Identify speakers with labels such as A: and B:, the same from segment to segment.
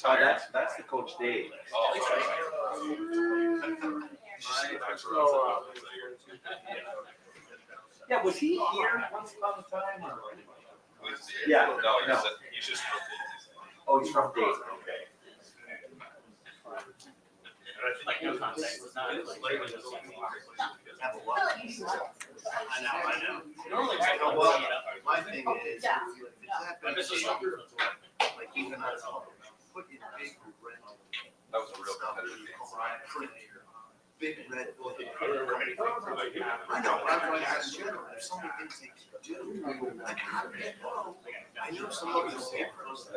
A: That's the Coach Dave. Yeah, was he here once upon a time? Or? Yeah. No, he's just from Dayton. Oh, he's from Dayton. Okay.
B: Like no context. It's not like I know. Normally,
C: My thing is, like even on put in big red.
A: That was a real competitive game.
C: Big red book. I know, but I'm going to ask general, there's so many things they can do. Like, how do they know? I know some of these papers,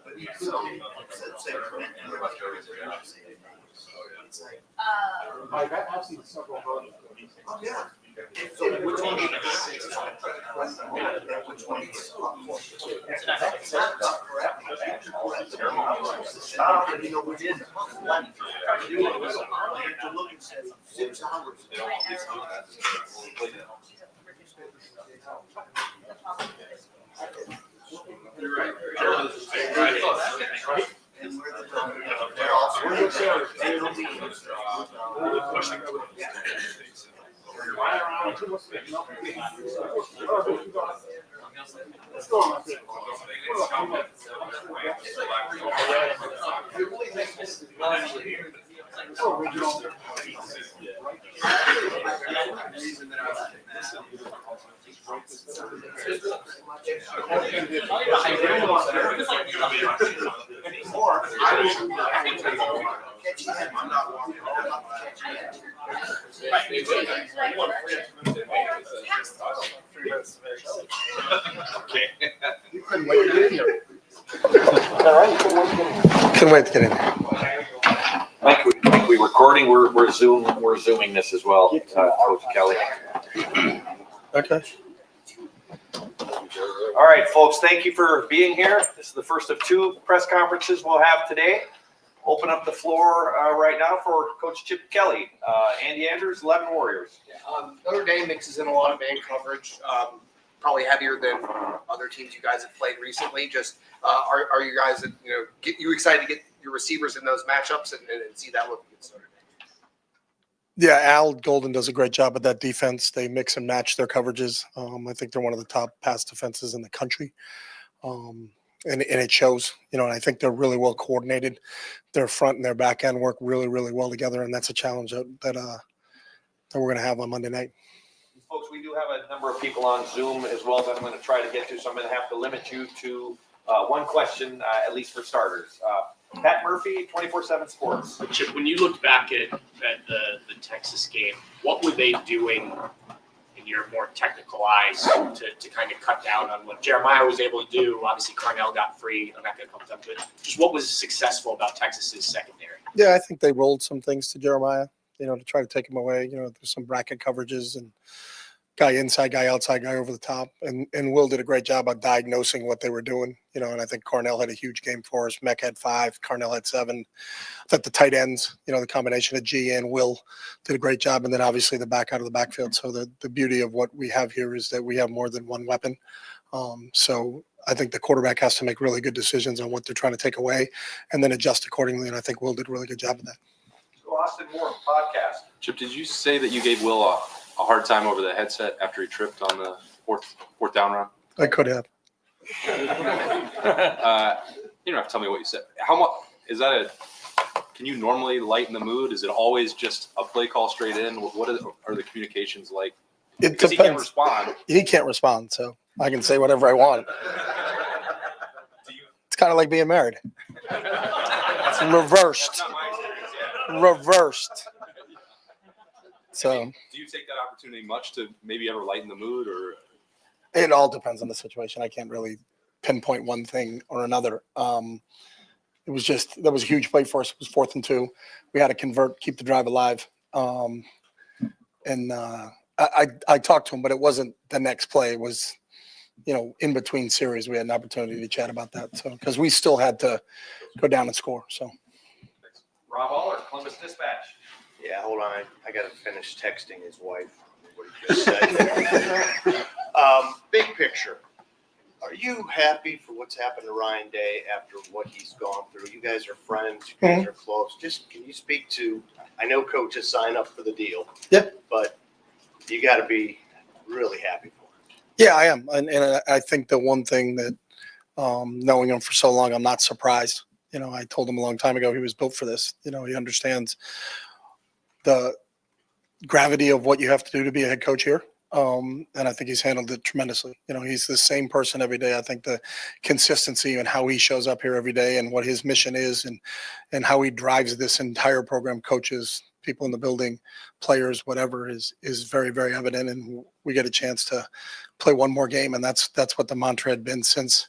C: but you could say, it's like,
D: I've seen several of those.
C: oh, yeah. So which one is which one is it's not correct. You know, which is to look and say 6 hours.
B: You're right.
C: And where they're also.
D: Couldn't wait to get in there.
A: Mike, we recording. We're zooming this as well, Coach Kelly.
D: Okay.
A: All right, folks. Thank you for being here. This is the first of 2 press conferences we'll have today. Open up the floor right now for Coach Chip Kelly. Andy Andrews, 11 Warriors.
E: Notre Dame mixes in a lot of man coverage, probably heavier than other teams you guys have played recently. Just are you guys, get you excited to get your receivers in those matchups and see that look against Notre Dame?
D: Yeah, Al Golden does a great job at that defense. They mix and match their coverages. I think they're one of the top pass defenses in the country. And it shows, and I think they're really well coordinated. Their front and their back end work really, really well together, and that's a challenge that we're going to have on Monday night.
A: Folks, we do have a number of people on Zoom as well that I'm going to try to get to, so I'm going to have to limit you to one question, at least for starters. Pat Murphy, 24/7 Sports.
B: Chip, when you looked back at the Texas game, what were they doing in your more technical eyes to kind of cut down on what Jeremiah was able to do? Obviously, Carnell got free on that a couple times, but just what was successful about Texas's secondary?
D: Yeah, I think they rolled some things to Jeremiah, to try to take him away. There's some bracket coverages and guy inside, guy outside, guy over the top. And Will did a great job of diagnosing what they were doing, and I think Carnell had a huge game for us. Mech had 5, Carnell had 7. I thought the tight ends, the combination of G and Will did a great job. And then obviously the back out of the backfield. So the beauty of what we have here is that we have more than one weapon. So I think the quarterback has to make really good decisions on what they're trying to take away and then adjust accordingly. And I think Will did a really good job of that.
A: So Austin Moore, podcast.
F: Chip, did you say that you gave Will a hard time over the headset after he tripped on the fourth down run?
D: I could have.
F: You don't have to tell me what you said. How much is that? Can you normally lighten the mood? Is it always just a play call straight in? What are the communications like?
D: It
F: because
D: depends.
F: he can't respond.
D: He can't respond, so I can say whatever I want. It's kind of like being married. It's reversed. Reversed. So.
F: Do you take that opportunity much to maybe ever lighten the mood, or?
D: It all depends on the situation. I can't really pinpoint one thing or another. It was just, that was a huge play for us. It was 4th and 2. We had to convert, keep the drive alive. I talked to him, but it wasn't the next play. It was, in between series, we had an opportunity to chat about that. So, because we still had to go down and score. So.
A: Rob Aller, Columbus Dispatch.
G: Yeah, hold on. I got to finish texting his wife. What he just said. Big picture. Are you happy for what's happened to Ryan Day after what he's gone through? You guys are friends, you guys are close. Just can you speak to, I know coaches sign up for the deal.
D: Yep.
G: But you got to be really happy for him.
D: Yeah, I am. And I think the one thing that, knowing him for so long, I'm not surprised. You know, I told him a long time ago he was built for this. You know, he understands the gravity of what you have to do to be a head coach here. And I think he's handled it tremendously. You know, he's the same person every day. I think the consistency and how he shows up here every day and what his mission is and how he drives this entire program, coaches, people in the building, players, whatever, is very, very evident. And we get a chance to play one more game. And that's what the mantra had been since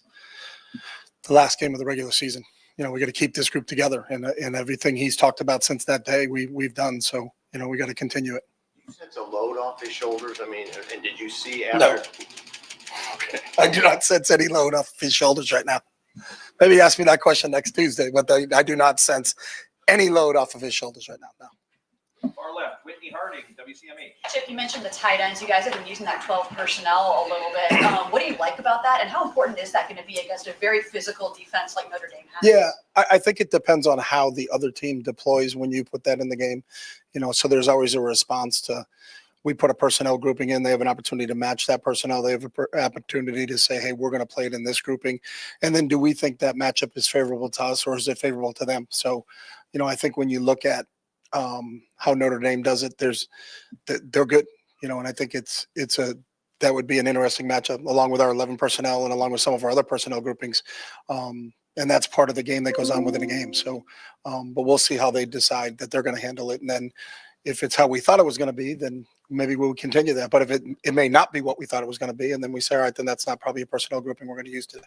D: the last game of the regular season. You know, we got to keep this group together, and everything he's talked about since that day, we've done. So, you know, we got to continue it.
G: You sense a load off his shoulders. I mean, and did you see after?
D: No. Okay. I do not sense any load off his shoulders right now. Maybe ask me that question next Tuesday, but I do not sense any load off of his shoulders right now. No.
A: Far left, Whitney Harding, WCMH.
H: Chip, you mentioned the tight ends. You guys have been using that 12 personnel a little bit. What do you like about that, and how important is that going to be against a very physical defense like Notre Dame has?
D: Yeah, I think it depends on how the other team deploys when you put that in the game. You know, so there's always a response to, we put a personnel grouping in, they have an opportunity to match that personnel. They have an opportunity to say, hey, we're going to play it in this grouping. And then do we think that matchup is favorable to us or is it favorable to them? So, you know, I think when you look at how Notre Dame does it, they're good, you know, and I think that would be an interesting matchup along with our 11 personnel and along with some of our other personnel groupings. And that's part of the game that goes on within a game. So, but we'll see how they decide that they're going to handle it. And then if it's how we thought it was going to be, then maybe we'll continue that. But if it may not be what we thought it was going to be, and then we say, all right, then that's not probably a personnel grouping we're going to use today.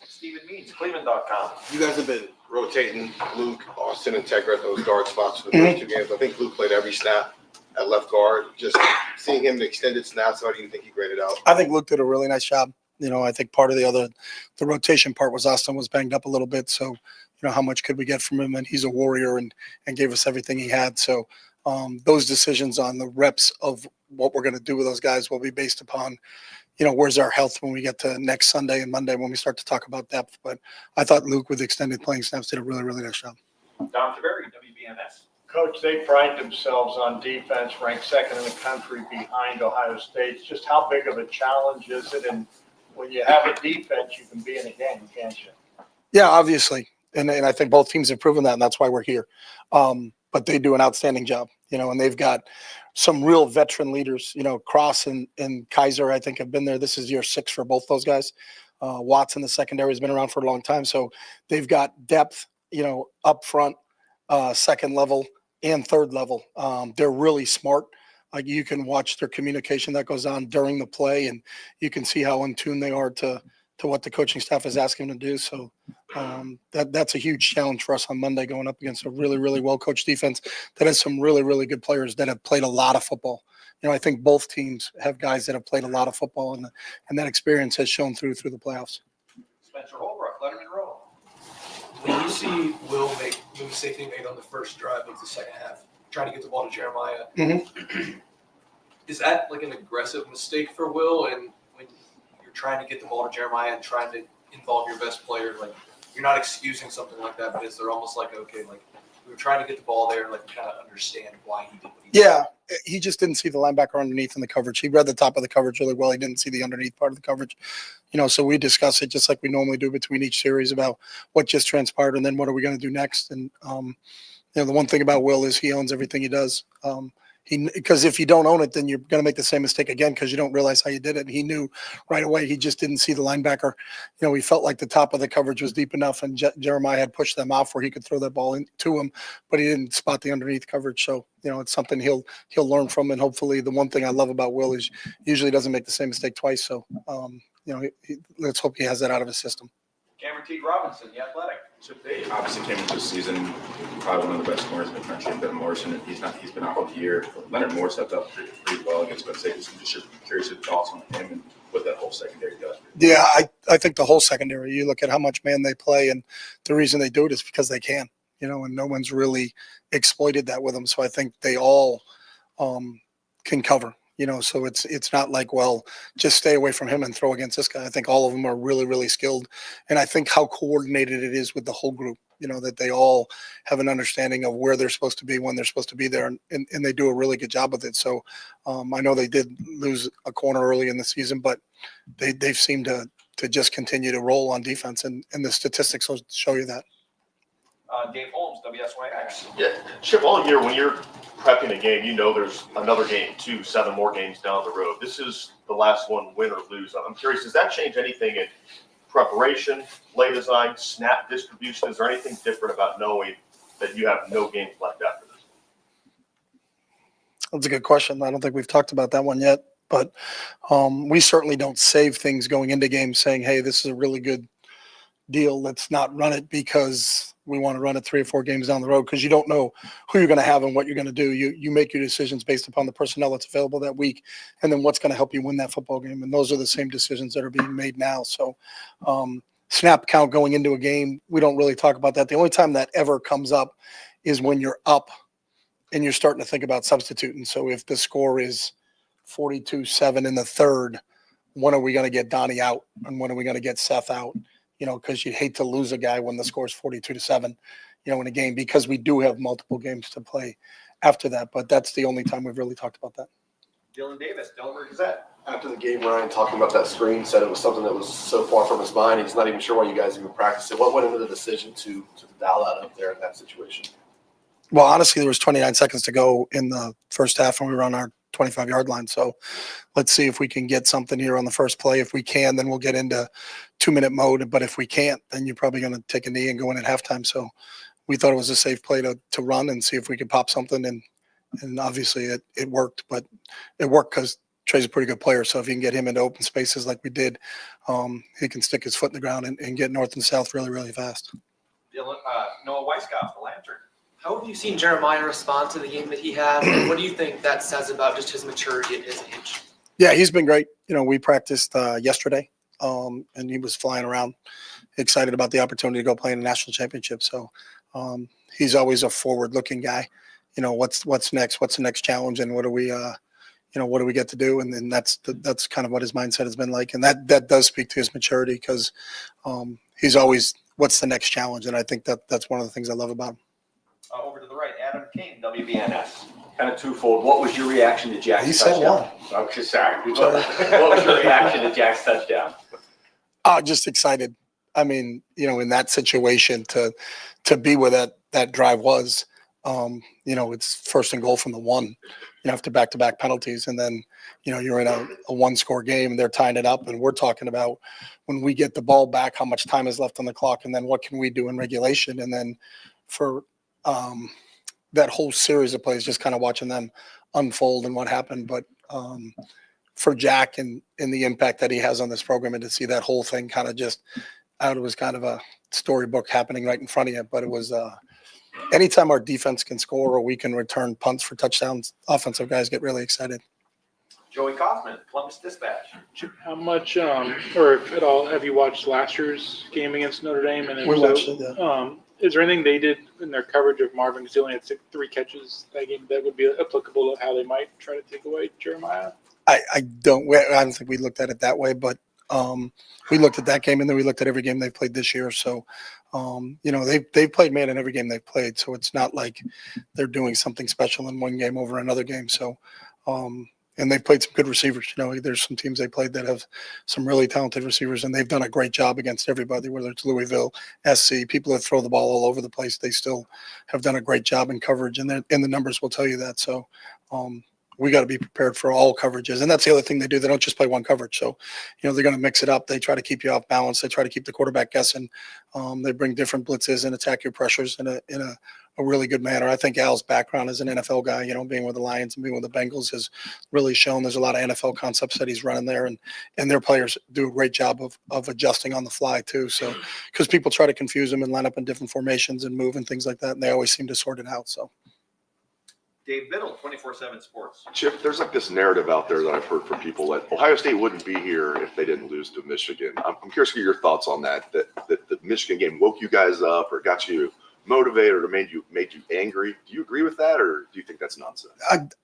A: Stephen Means, Cleveland.com.
I: You guys have been rotating Luke, Austin, and Tegra at those guard spots for the first two games. I think Luke played every snap at left guard. Just seeing him in extended snaps, how do you think he graded out?
D: I think Luke did a really nice job. You know, I think part of the rotation part was Austin was banged up a little bit. So, you know, how much could we get from him? And he's a warrior and gave us everything he had. So those decisions on the reps of what we're going to do with those guys will be based upon, you know, where's our health when we get to next Sunday and Monday when we start to talk about depth. But I thought Luke with extended playing snaps did a really, really nice job.
A: Don Taveri, WBMS.
J: Coach, they pride themselves on defense, ranked second in the country behind Ohio State. Just how big of a challenge is it? And when you have a defense, you can be in a game, can't you?
D: Yeah, obviously. And I think both teams have proven that, and that's why we're here. But they do an outstanding job, you know, and they've got some real veteran leaders. You know, Cross and Kaiser, I think, have been there. This is year 6 for both those guys. Watts in the secondary has been around for a long time. So they've got depth, you know, up front, second level, and third level. They're really smart. Like you can watch their communication that goes on during the play, and you can see how in tune they are to what the coaching staff is asking them to do. So that's a huge challenge for us on Monday, going up against a really, really well-coached defense that has some really, really good players that have played a lot of football. You know, I think both teams have guys that have played a lot of football, and that experience has shown through the playoffs.
A: Spencer Holbrook, Letterman Row.
K: When you see Will make the mistake he made on the first drive of the second half, trying to get the ball to Jeremiah, is that like an aggressive mistake for Will? And when you're trying to get the ball to Jeremiah and trying to involve your best player, like you're not excusing something like that, but is there almost like, okay, like we were trying to get the ball there, like kind of understand why he did what he did?
D: Yeah, he just didn't see the linebacker underneath in the coverage. He read the top of the coverage really well. He didn't see the underneath part of the coverage. You know, so we discuss it just like we normally do between each series about what just transpired and then what are we going to do next. And, you know, the one thing about Will is he owns everything he does. Because if you don't own it, then you're going to make the same mistake again because you don't realize how you did it. And he knew right away. He just didn't see the linebacker. You know, he felt like the top of the coverage was deep enough, and Jeremiah had pushed them off where he could throw that ball into him, but he didn't spot the underneath coverage. So, you know, it's something he'll learn from. And hopefully, the one thing I love about Will is usually doesn't make the same mistake twice. So, you know, let's hope he has that out of his system.
A: Cameron T. Robinson, The Athletic.
L: So they obviously came into the season probably one of the best corners in the country, Ben Morrison, and he's been out all year. Leonard Moore stepped up pretty well against Penn State. So I'm just curious your thoughts on him and what that whole secondary does.
D: Yeah, I think the whole secondary, you look at how much man they play, and the reason they do it is because they can, you know, and no one's really exploited that with them. So I think they all can cover. So it's not like, well, just stay away from him and throw against this guy. I think all of them are really, really skilled. And I think how coordinated it is with the whole group, that they all have an understanding of where they're supposed to be, when they're supposed to be there. And they do a really good job with it. So I know they did lose a corner early in the season, but they've seemed to just continue to roll on defense. And the statistics will show you that.
A: Dave Holmes, WSYX.
M: Yeah, Chip, all year when you're prepping a game, there's another game, 7 more games down the road. This is the last one, win or lose. I'm curious, does that change anything in preparation, play design, snap distribution? Is there anything different about knowing that you have no games left after this?
D: That's a good question. I don't think we've talked about that one yet, but we certainly don't save things going into games saying, hey, this is a really good deal. Let's not run it because we want to run it 3 or 4 games down the road, because you don't know who you're going to have and what you're going to do. You make your decisions based upon the personnel that's available that week, and then what's going to help you win that football game. And those are the same decisions that are being made now. So snap count going into a game, we don't really talk about that. The only time that ever comes up is when you're up and you're starting to think about substituting. So if the score is 42-7 in the third, when are we going to get Donnie out, and when are we going to get Seth out? Because you'd hate to lose a guy when the score is 42-7, in a game, because we do have multiple games to play after that. But that's the only time we've really talked about that.
A: Dylan Davis, Delaware Gazette.
N: After the game, Ryan, talking about that screen, said it was something that was so far from his mind, he's not even sure why you guys even practiced it. What went into the decision to dial that up there in that situation?
D: Well, honestly, there was 29 seconds to go in the first half, and we were on our 25-yard line. So let's see if we can get something here on the first play. If we can, then we'll get into 2-minute mode. But if we can't, then you're probably going to take a knee and go in at halftime. So we thought it was a safe play to run and see if we could pop something. And obviously it worked, but it worked because Trey's a pretty good player. So if you can get him into open spaces like we did, he can stick his foot in the ground and get north and south really, really fast.
A: Dylan, Noah Weisskopf, the Lantern.
K: How have you seen Jeremiah respond to the game that he had? And what do you think that says about just his maturity at his age?
D: Yeah, he's been great. We practiced yesterday, and he was flying around, excited about the opportunity to go play in a national championship. So he's always a forward-looking guy. What's next? What's the next challenge? And what do we, what do we get to do? And then that's kind of what his mindset has been like. And that does speak to his maturity, because he's always, what's the next challenge? And I think that's one of the things I love about him.
A: Over to the right, Adam King, WBNS.
O: Kind of twofold. What was your reaction to Jack's
D: He said
O: touchdown?
D: one.
O: Okay, sorry. What was your reaction to Jack's touchdown?
D: Just excited. I mean, in that situation to be where that drive was, it's first and goal from the 1, after back-to-back penalties. And then, you're in a 1-score game, and they're tying it up. And we're talking about when we get the ball back, how much time is left on the clock, and then what can we do in regulation. And then for that whole series of plays, just kind of watching them unfold and what happened. But for Jack and the impact that he has on this program, and to see that whole thing kind of just out, it was kind of a storybook happening right in front of you. But it was anytime our defense can score or we can return punts for touchdowns, offensive guys get really excited.
A: Joey Kaufman, Columbus Dispatch.
P: How much, or if at all, have you watched last year's game against Notre Dame? And if
D: We
P: so,
D: watched it, yeah.
P: Is there anything they did in their coverage of Marvin, because he only had 3 catches that game, that would be applicable to how they might try to take away Jeremiah?
D: I don't think we looked at it that way, but we looked at that game, and then we looked at every game they've played this year. So, they've played man in every game they've played. So it's not like they're doing something special in one game over another game. So, and they've played some good receivers. There's some teams they played that have some really talented receivers, and they've done a great job against everybody, whether it's Louisville, SC, people that throw the ball all over the place. They still have done a great job in coverage, and the numbers will tell you that. So we got to be prepared for all coverages. And that's the other thing they do. They don't just play one coverage. So, they're going to mix it up. They try to keep you off balance. They try to keep the quarterback guessing. They bring different blitzes and attack your pressures in a really good manner. I think Al's background as an NFL guy, being with the Lions and being with the Bengals, has really shown there's a lot of NFL concepts that he's running there, and their players do a great job of adjusting on the fly too. So, because people try to confuse them and line up in different formations and move and things like that, and they always seem to sort it out. So.
A: Dave Biddle, 24/7 Sports.
Q: Chip, there's like this narrative out there that I've heard from people that Ohio State wouldn't be here if they didn't lose to Michigan. I'm curious to get your thoughts on that the Michigan game woke you guys up or got you motivate or made you angry? Do you agree with that, or do you think that's nonsense?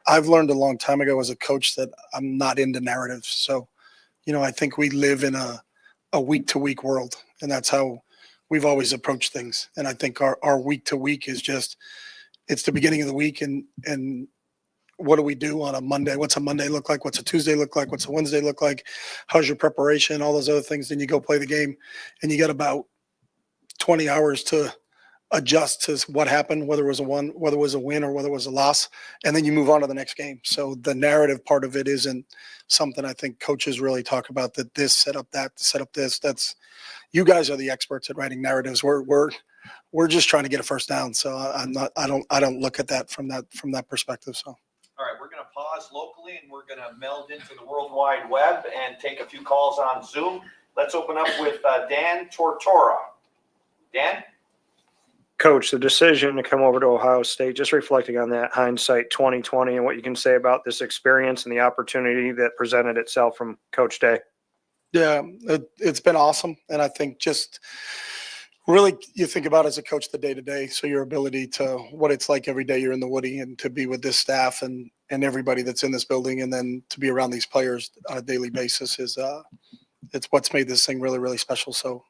D: I've learned a long time ago as a coach that I'm not into narratives. So, I think we live in a week-to-week world, and that's how we've always approached things. And I think our week-to-week is just, it's the beginning of the week, and what do we do on a Monday? What's a Monday look like? What's a Tuesday look like? What's a Wednesday look like? How's your preparation? All those other things. Then you go play the game, and you got about 20 hours to adjust to what happened, whether it was a win or whether it was a loss, and then you move on to the next game. So the narrative part of it isn't something I think coaches really talk about, that this set up that, set up this. That's, you guys are the experts at writing narratives. We're just trying to get a first down. So I don't look at that from that perspective. So.
A: All right, we're going to pause locally and we're going to meld into the World Wide Web and take a few calls on Zoom. Let's open up with Dan Tortora. Dan?
R: Coach, the decision to come over to Ohio State, just reflecting on that hindsight 2020 and what you can say about this experience and the opportunity that presented itself from Coach Day.
D: Yeah, it's been awesome. And I think just really you think about as a coach the day-to-day, so your ability to what it's like every day you're in the Woody and to be with this staff and everybody that's in this building, and then to be around these players on a daily basis is it's what's made this thing really, really special. So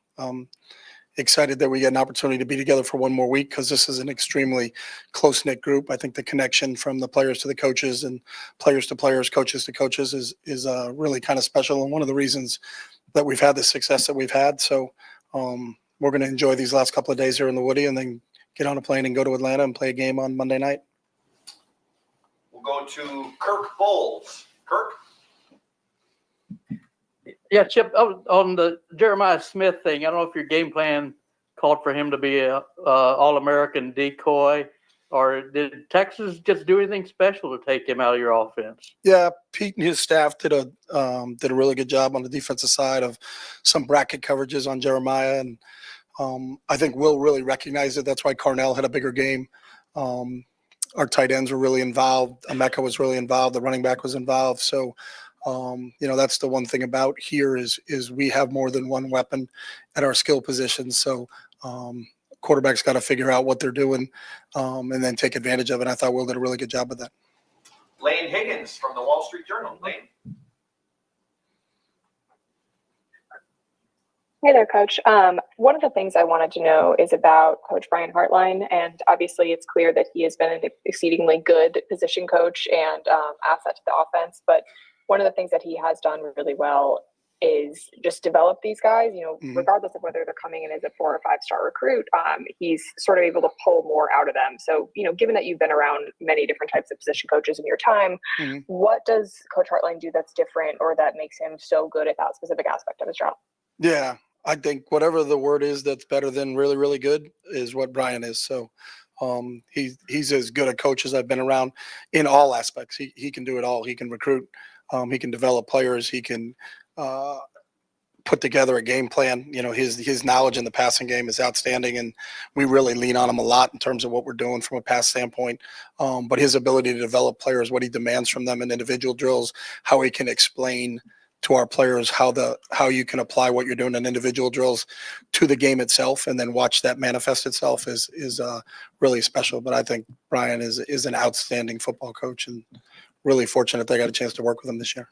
D: excited that we get an opportunity to be together for one more week, because this is an extremely close-knit group. I think the connection from the players to the coaches and players to players, coaches to coaches is really kind of special, and one of the reasons that we've had the success that we've had. So we're going to enjoy these last couple of days here in the Woody, and then get on a plane and go to Atlanta and play a game on Monday night.
A: We'll go to Kirk Bowles. Kirk?
S: Yeah, Chip, on the Jeremiah Smith thing, I don't know if your game plan called for him to be a All-American decoy, or did Texas just do anything special to take him out of your offense?
D: Yeah, Pete and his staff did a really good job on the defensive side of some bracket coverages on Jeremiah, and I think Will really recognized it. That's why Carnell had a bigger game. Our tight ends were really involved. Emeka was really involved. The running back was involved. So, that's the one thing about here is we have more than one weapon at our skill positions. So quarterback's got to figure out what they're doing and then take advantage of it. I thought Will did a really good job of that.
A: Lane Higgins from the Wall Street Journal. Lane?
T: Hey there, Coach. One of the things I wanted to know is about Coach Brian Hartline, and obviously it's clear that he has been an exceedingly good position coach and asset to the offense, but one of the things that he has done really well is just develop these guys, regardless of whether they're coming in as a 4 or 5 star recruit, he's sort of able to pull more out of them. So, given that you've been around many different types of position coaches in your time, what does Coach Hartline do that's different or that makes him so good at that specific aspect of his job?
D: Yeah, I think whatever the word is that's better than really, really good is what Brian is. So he's as good a coach as I've been around in all aspects. He can do it all. He can recruit. He can develop players. He can put together a game plan. His knowledge in the passing game is outstanding, and we really lean on him a lot in terms of what we're doing from a pass standpoint. But his ability to develop players, what he demands from them in individual drills, how he can explain to our players how you can apply what you're doing in individual drills to the game itself, and then watch that manifest itself is really special. But I think Brian is an outstanding football coach, and really fortunate they got a chance to work with him this year.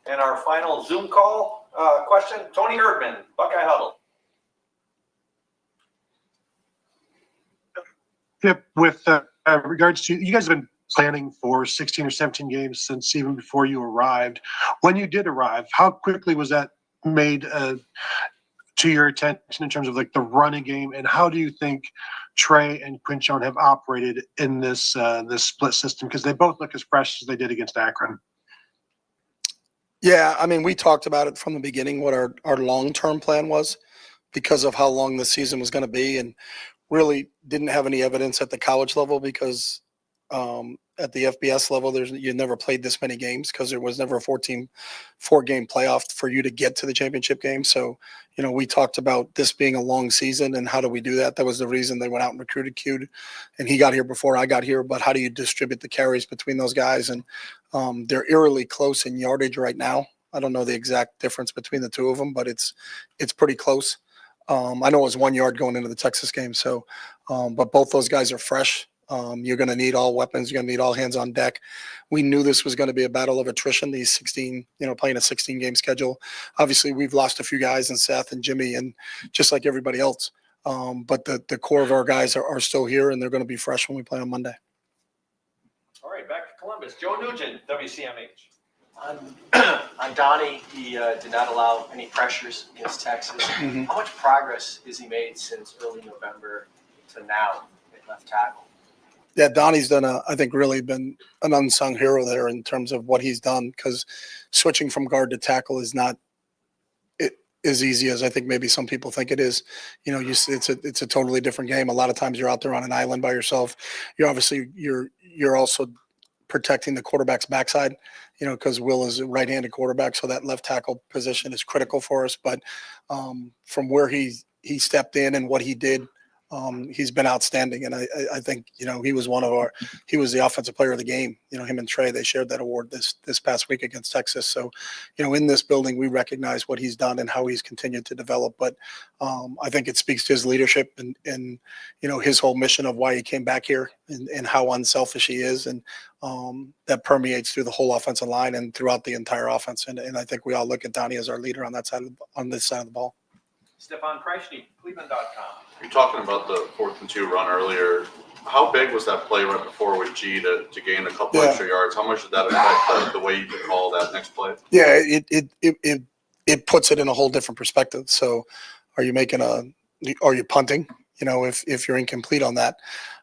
A: And our final Zoom call question, Tony Erdman, Buckeye Huddle.
U: Yep, with regards to, you guys have been planning for 16 or 17 games since even before you arrived. When you did arrive, how quickly was that made to your attention in terms of like the running game, and how do you think Trey and Quinchon have operated in this split system? Because they both look as fresh as they did against Akron.
D: Yeah, I mean, we talked about it from the beginning, what our long-term plan was because of how long the season was going to be, and really didn't have any evidence at the college level because at the FBS level, you never played this many games because there was never a 4-game playoff for you to get to the championship game. So, we talked about this being a long season and how do we do that? That was the reason they went out and recruited Q, and he got here before I got here. But how do you distribute the carries between those guys? And they're eerily close in yardage right now. I don't know the exact difference between the two of them, but it's pretty close. I know it was 1 yard going into the Texas game. So, but both those guys are fresh. You're going to need all weapons. You're going to need all hands on deck. We knew this was going to be a battle of attrition. These 16, playing a 16 game schedule. Obviously, we've lost a few guys in Seth and Jimmy, and just like everybody else. But the core of our guys are still here, and they're going to be fresh when we play on Monday.
A: All right, back to Columbus. Joe Nugent, WCMH.
C: On Donnie, he did not allow any pressures against Texas.
D: Mm-hmm.
C: How much progress has he made since early November to now at left tackle?
D: Yeah, Donnie's done I think really been an unsung hero there in terms of what he's done, because switching from guard to tackle is not as easy as I think maybe some people think it is. It's a totally different game. A lot of times you're out there on an island by yourself. You're also protecting the quarterback's backside, because Will is a right-handed quarterback, so that left tackle position is critical for us. But from where he stepped in and what he did, he's been outstanding. And I think, he was he was the offensive player of the game. Him and Trey, they shared that award this past week against Texas. So, in this building, we recognize what he's done and how he's continued to develop. But I think it speaks to his leadership and his whole mission of why he came back here and how unselfish he is. And that permeates through the whole offensive line and throughout the entire offense. And I think we all look at Donnie as our leader on this side of the ball.
A: Stefan Kreisny, Cleveland.com.
V: You're talking about the 4th and 2 run earlier. How big was that play right before with G to gain a couple extra yards? How much did that affect the way you can call that next play?
D: Yeah, it puts it in a whole different perspective. So are you punting, if you're incomplete on that?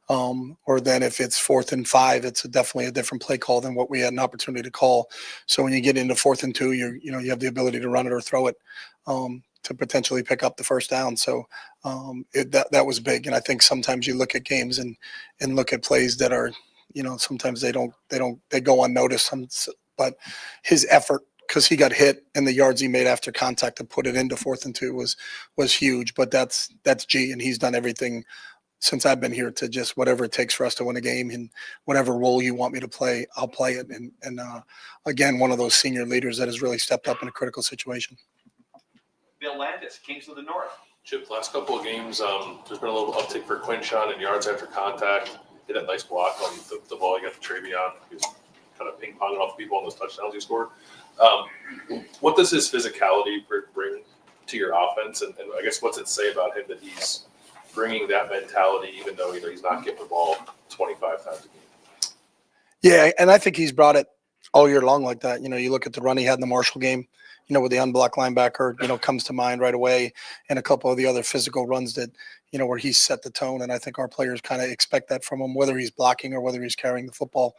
D: Or then if it's 4th and 5, it's definitely a different play call than what we had an opportunity to call. So when you get into 4th and 2, you have the ability to run it or throw it. To potentially pick up the first down. So that was big. And I think sometimes you look at games and look at plays that are, sometimes they go unnoticed. But his effort, because he got hit and the yards he made after contact to put it into 4th and 2 was huge. But that's G, and he's done everything since I've been here to just whatever it takes for us to win a game, and whatever role you want me to play, I'll play it. And again, one of those senior leaders that has really stepped up in a critical situation.
A: Bill Landis, Kings of the North.
W: Chip, last couple of games, there's been a little uptick for Quinshon in yards after contact. Did that nice block on the ball you got to Travion. He was kind of ping-ponging off people on those touchdowns he scored. What does his physicality bring to your offense? And I guess what's it say about him that he's bringing that mentality, even though he's not getting the ball 25 times a game?
D: Yeah, and I think he's brought it all year long like that. You look at the run he had in the Marshall game, with the unblocked linebacker, comes to mind right away, and a couple of the other physical runs that, where he set the tone. And I think our players kind of expect that from him, whether he's blocking or whether he's carrying the football.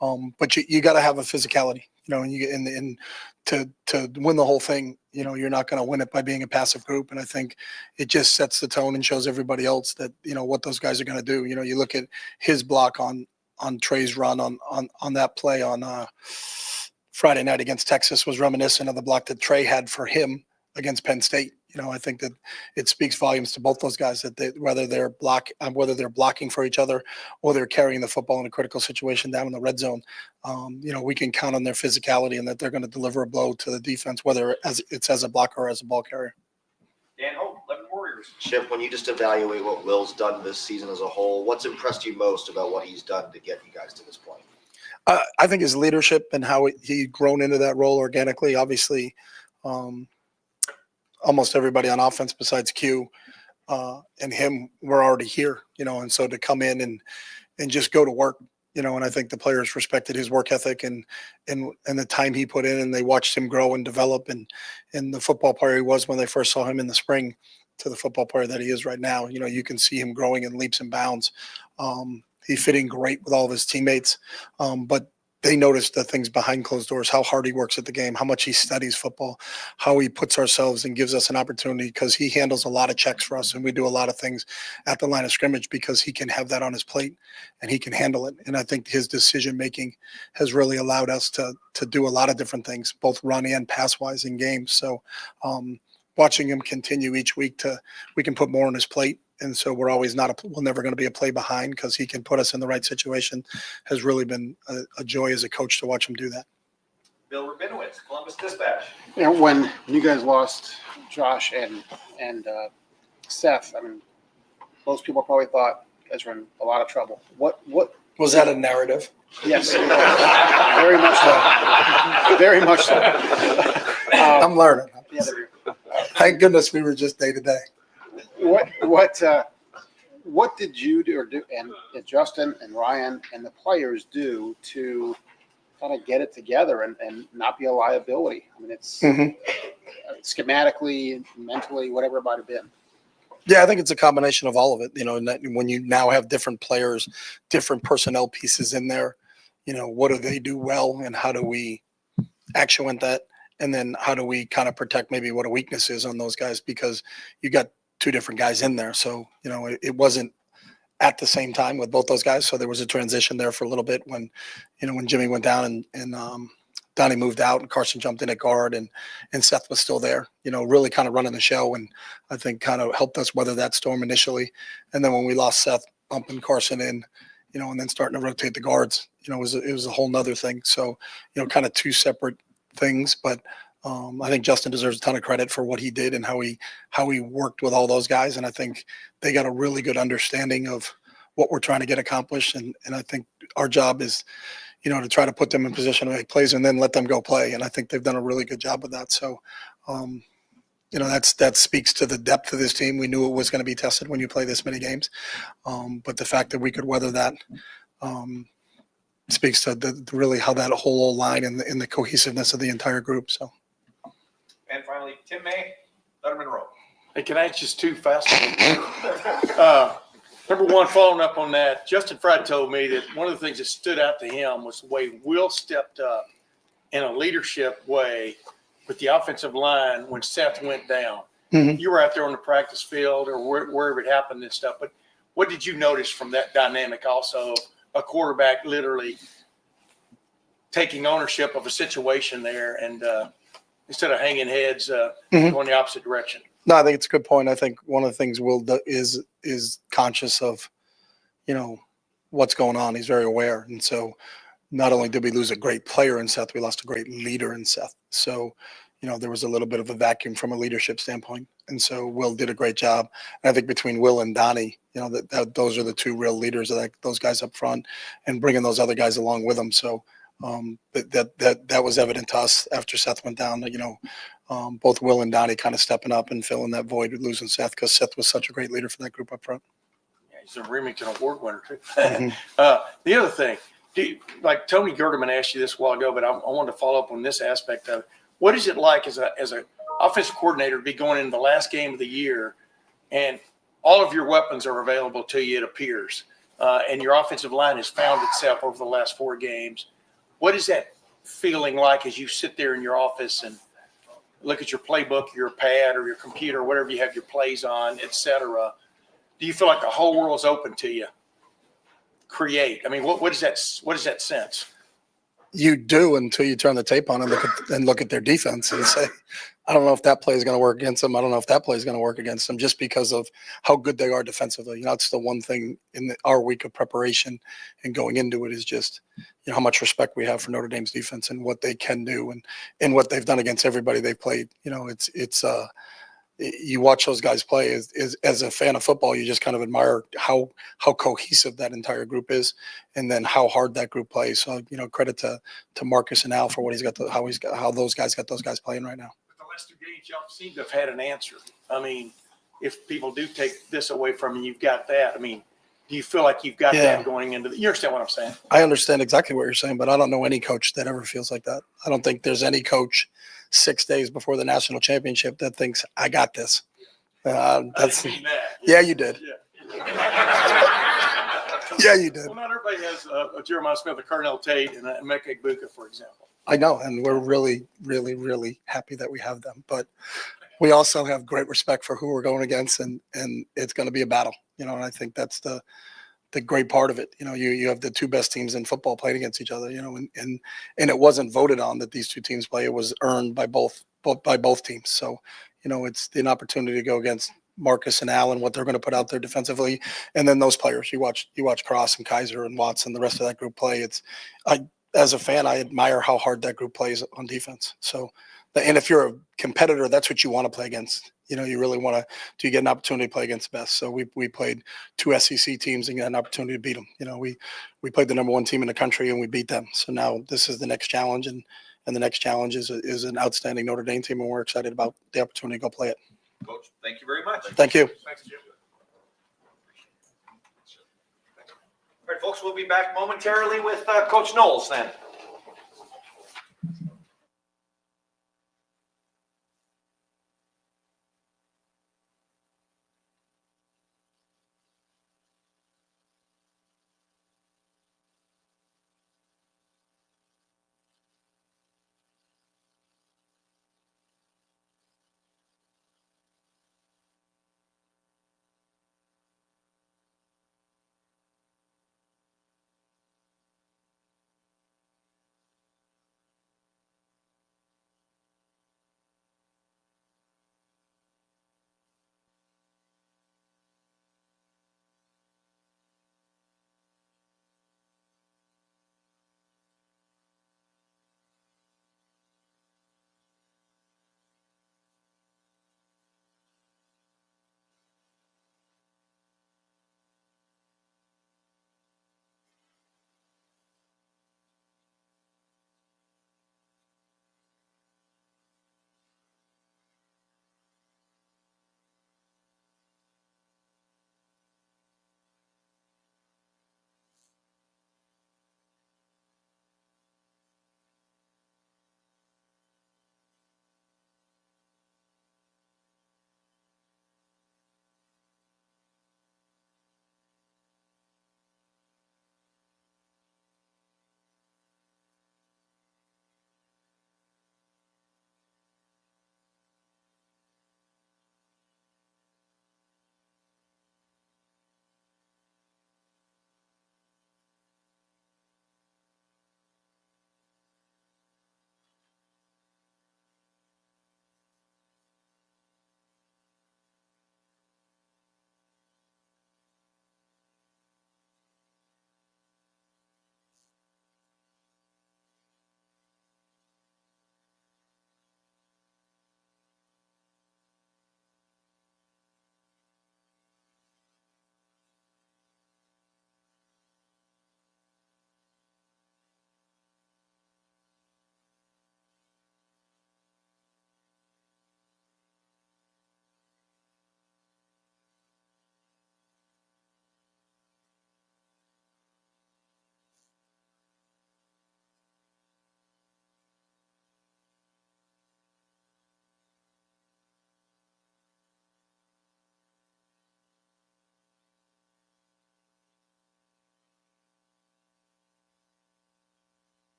D: But you got to have a physicality, and to win the whole thing, you're not going to win it by being a passive group. And I think it just sets the tone and shows everybody else that, what those guys are going to do. You look at his block on Trey's run on that play on Friday night against Texas was reminiscent of the block that Trey had for him against Penn State. I think that it speaks volumes to both those guys that whether they're blocking for each other or they're carrying the football in a critical situation down in the red zone, we can count on their physicality and that they're going to deliver a blow to the defense, whether it's as a blocker or as a ball carrier.
A: Dan Hope, 11 Warriors.
G: Chip, when you just evaluate what Will's done this season as a whole, what's impressed you most about what he's done to get you guys to this point?
D: I think his leadership and how he grown into that role organically. Obviously, almost everybody on offense besides Q and him were already here, and so to come in and just go to work, and I think the players respected his work ethic and the time he put in, and they watched him grow and develop and the football player he was when they first saw him in the spring to the football player that he is right now. You can see him growing in leaps and bounds. He fit in great with all of his teammates, but they noticed the things behind closed doors, how hard he works at the game, how much he studies football, how he puts ourselves and gives us an opportunity, because he handles a lot of checks for us, and we do a lot of things at the line of scrimmage because he can have that on his plate and he can handle it. And I think his decision-making has really allowed us to do a lot of different things, both run and pass-wise in games. So watching him continue each week we can put more on his plate. And so we're never going to be a play behind because he can put us in the right situation. Has really been a joy as a coach to watch him do that.
A: Bill Rabinowitz, Columbus Dispatch.
X: When you guys lost Josh and
B: Seth, I mean, most people probably thought you guys were in a lot of trouble. What
D: Was that a narrative?
B: Yes, very much so. Very much so.
D: I'm learning.
B: Yeah, there you go.
D: Thank goodness we were just day to day.
B: What did you do, and Justin and Ryan and the players do to kind of get it together and not be a liability? I mean, it's schematically, mentally, whatever it might have been.
D: Yeah, I think it's a combination of all of it. You know, and that when you now have different players, different personnel pieces in there, you know, what do they do well and how do we actuate that? And then how do we kind of protect maybe what a weakness is on those guys? Because you got two different guys in there. So, you know, it wasn't at the same time with both those guys. So there was a transition there for a little bit when, you know, when Jimmy went down and Donnie moved out and Carson jumped in at guard and Seth was still there, you know, really kind of running the show. And I think kind of helped us weather that storm initially. And then when we lost Seth, bumping Carson in, you know, and then starting to rotate the guards, you know, it was a whole nother thing. So, you know, kind of two separate things, but I think Justin deserves a ton of credit for what he did and how he worked with all those guys. And I think they got a really good understanding of what we're trying to get accomplished. And I think our job is, you know, to try to put them in position to make plays and then let them go play. And I think they've done a really good job with that. So, you know, that speaks to the depth of this team. We knew it was going to be tested when you play this many games. But the fact that we could weather that speaks to really how that whole line and the cohesiveness of the entire group. So.
A: And finally, Tim May, Letterman Row.
J: Hey, can I ask just two fast ones? Number one, following up on that, Justin Fry told me that one of the things that stood out to him was the way Will stepped up in a leadership way with the offensive line when Seth went down.
D: Mm-hmm.
J: You were out there on the practice field or wherever it happened and stuff, but what did you notice from that dynamic also, a quarterback literally taking ownership of a situation there and instead of hanging heads going the opposite direction?
D: No, I think it's a good point. I think one of the things Will is conscious of, you know, what's going on. He's very aware. And so not only did we lose a great player in Seth, we lost a great leader in Seth. So, you know, there was a little bit of a vacuum from a leadership standpoint. And so Will did a great job. And I think between Will and Donnie, you know, that those are the two real leaders, those guys up front and bringing those other guys along with them. So that was evident to us after Seth went down, you know, both Will and Donnie kind of stepping up and filling that void with losing Seth because Seth was such a great leader for that group up front.
J: Yeah, he's a Remington Award winner too.
D: Mm-hmm.
J: The other thing, like Tony Gerdeman asked you this a while ago, but I wanted to follow up on this aspect of it. What is it like as a offensive coordinator to be going into the last game of the year and all of your weapons are available to you, it appears, and your offensive line has found itself over the last 4 games? What is that feeling like as you sit there in your office and look at your playbook, your pad, or your computer, whatever you have your plays on, et cetera? Do you feel like the whole world's open to you? Create. I mean, what is that sense?
D: You do until you turn the tape on and look at their defense and say, I don't know if that play is going to work against them. I don't know if that play is going to work against them just because of how good they are defensively. You know, it's the one thing in our week of preparation and going into it is just, you know, how much respect we have for Notre Dame's defense and what they can do and what they've done against everybody they've played. You know, it's you watch those guys play as a fan of football, you just kind of admire how cohesive that entire group is, and then how hard that group plays. So, you know, credit to Marcus and Al for what how those guys got those guys playing right now.
J: But the last 2 games, y'all seem to have had an answer. I mean, if people do take this away from you, you've got that. I mean, do you feel like you've got that going into you understand what I'm saying?
D: I understand exactly what you're saying, but I don't know any coach that ever feels like that. I don't think there's any coach 6 days before the national championship that thinks I got this. That's yeah, you did. Yeah, you did.
J: Well, not everybody has a Jeremiah Smith, a Carnell Tate, and a Meke Buka, for example.
D: I know, and we're really, really, really happy that we have them. But we also have great respect for who we're going against, and it's going to be a battle. You know, and I think that's the great part of it. You know, you have the 2 best teams in football playing against each other. You know, and it wasn't voted on that these 2 teams play. It was earned by both teams. So, you know, it's an opportunity to go against Marcus and Allen, what they're going to put out there defensively, and then those players. You watch Cross and Kaiser and Watson, the rest of that group play. As a fan, I admire how hard that group plays on defense. So, and if you're a competitor, that's what you want to play against. You know, you really want to, do you get an opportunity to play against the best? So we played 2 SEC teams and got an opportunity to beat them. You know, we played the number 1 team in the country and we beat them. So now this is the next challenge, and the next challenge is an outstanding Notre Dame team, and we're excited about the opportunity to go play it.
A: Coach, thank you very much.
D: Thank you.
A: Thanks, Jim. All right, folks, we'll be back momentarily with Coach Knowles then.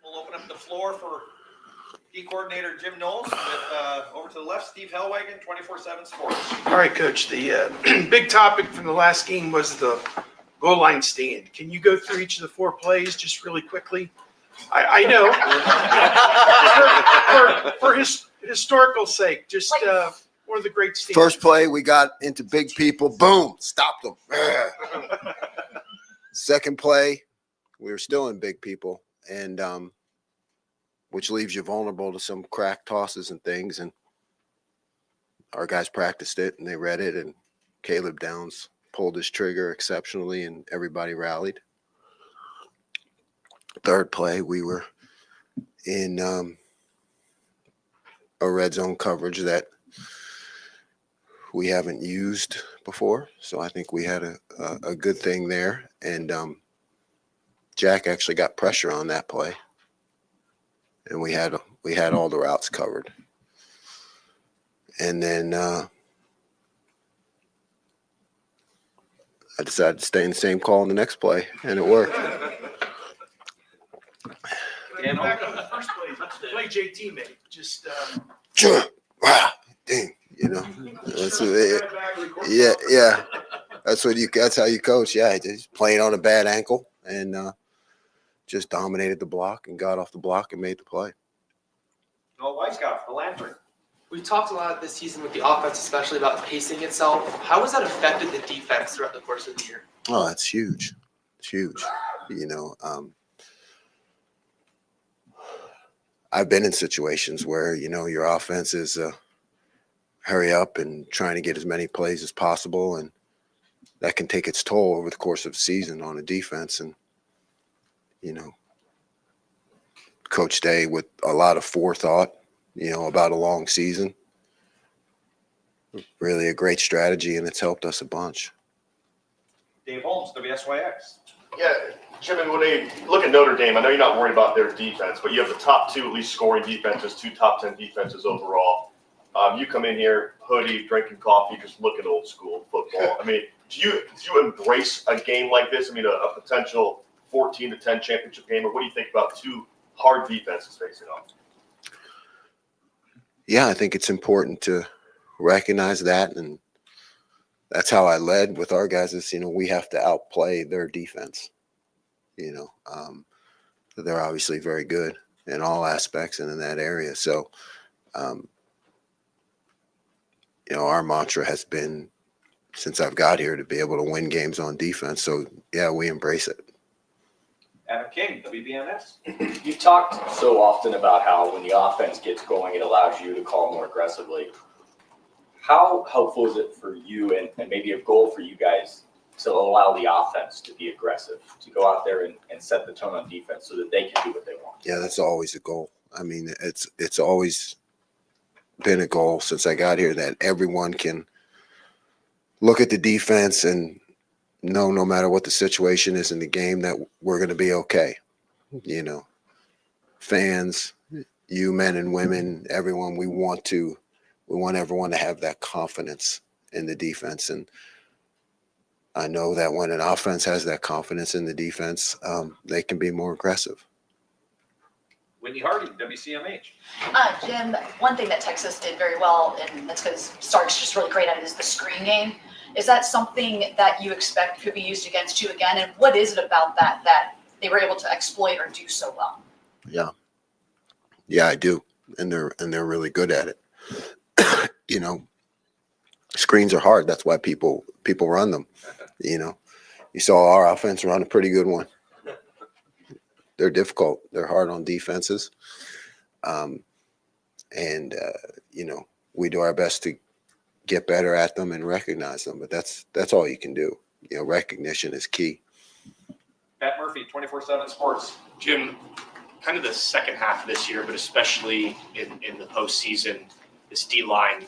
A: We'll open up the floor for D coordinator Jim Knowles with over to the left, Steve Hellwagon, 24/7 Sports.
E: All right, Coach. The big topic from the last game was the goal line stand. Can you go through each of the 4 plays just really quickly? I know for historical sake, just one of the great stands.
F: First play, we got into big people. Boom, stopped them. Second play, we were still in big people, and which leaves you vulnerable to some crack tosses and things. And our guys practiced it, and they read it, and Caleb Downs pulled his trigger exceptionally, and everybody rallied. Third play, we were in a red zone coverage that we haven't used before. So I think we had a good thing there. And Jack actually got pressure on that play. And we had all the routes covered. And then I decided to stay in the same call in the next play, and it worked.
E: And back on the first play JT made, just
F: Wow, dang, you know. That's that's how you coach. Yeah, just playing on a bad ankle and just dominated the block and got off the block and made the play.
A: Noah Weisskopf, the Lantern.
H: We've talked a lot this season with the offense, especially about pacing itself. How has that affected the defense throughout the course of the year?
F: Oh, that's huge. It's huge. You know, I've been in situations where, you know, your offense is hurry up and trying to get as many plays as possible, and that can take its toll over the course of the season on a defense. And, you know, Coach Day with a lot of forethought, you know, about a long season. Really a great strategy, and it's helped us a bunch.
A: Dave Holmes, WSYX.
M: Yeah, Jim, and when they look at Notre Dame, I know you're not worried about their defense, but you have the top 2 at least scoring defenses, 2 top 10 defenses overall. You come in here, hoodie, drinking coffee, just looking old school football. I mean, do you embrace a game like this? I mean, a potential 14-10 championship game, or what do you think about 2 hard defenses facing off?
F: Yeah, I think it's important to recognize that, and that's how I led with our guys is, you know, we have to outplay their defense. You know, they're obviously very good in all aspects and in that area. So, you know, our mantra has been since I've got here to be able to win games on defense. So, yeah, we embrace it.
A: Adam King, WBNS.
O: You've talked so often about how when the offense gets going, it allows you to call more aggressively. How helpful is it for you and maybe a goal for you guys to allow the offense to be aggressive, to go out there and set the tone on defense so that they can do what they want?
F: Yeah, that's always a goal. I mean, it's always been a goal since I got here that everyone can look at the defense and know no matter what the situation is in the game that we're going to be okay. You know, fans, you men and women, everyone, we want everyone to have that confidence in the defense. And I know that when an offense has that confidence in the defense, they can be more aggressive.
A: Whitney Hardy, WCMH.
X: Jim, one thing that Texas did very well, and that's because Stark's just really great at it, is the screen game. Is that something that you expect could be used against you again? And what is it about that they were able to exploit or do so well?
F: Yeah, I do. And they're really good at it. You know, screens are hard. That's why people run them. You know, you saw our offense run a pretty good one. They're difficult. They're hard on defenses. You know, we do our best to get better at them and recognize them, but that's all you can do. You know, recognition is key.
A: Pat Murphy, 24/7 Sports.
Y: Jim, kind of the second half of this year, but especially in the postseason, this D-line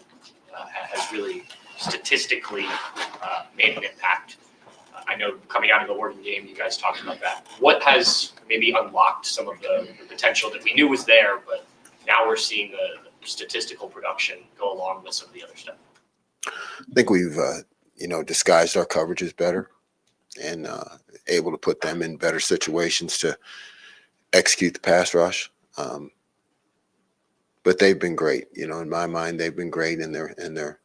Y: has really statistically made an impact. I know coming out of the Oregon game, you guys talked about that. What has maybe unlocked some of the potential that we knew was there, but now we're seeing the statistical production go along with some of the other stuff?
F: I think we've, you know, disguised our coverages better and able to put them in better situations to execute the pass rush. But they've been great. In my mind, they've been great, and they're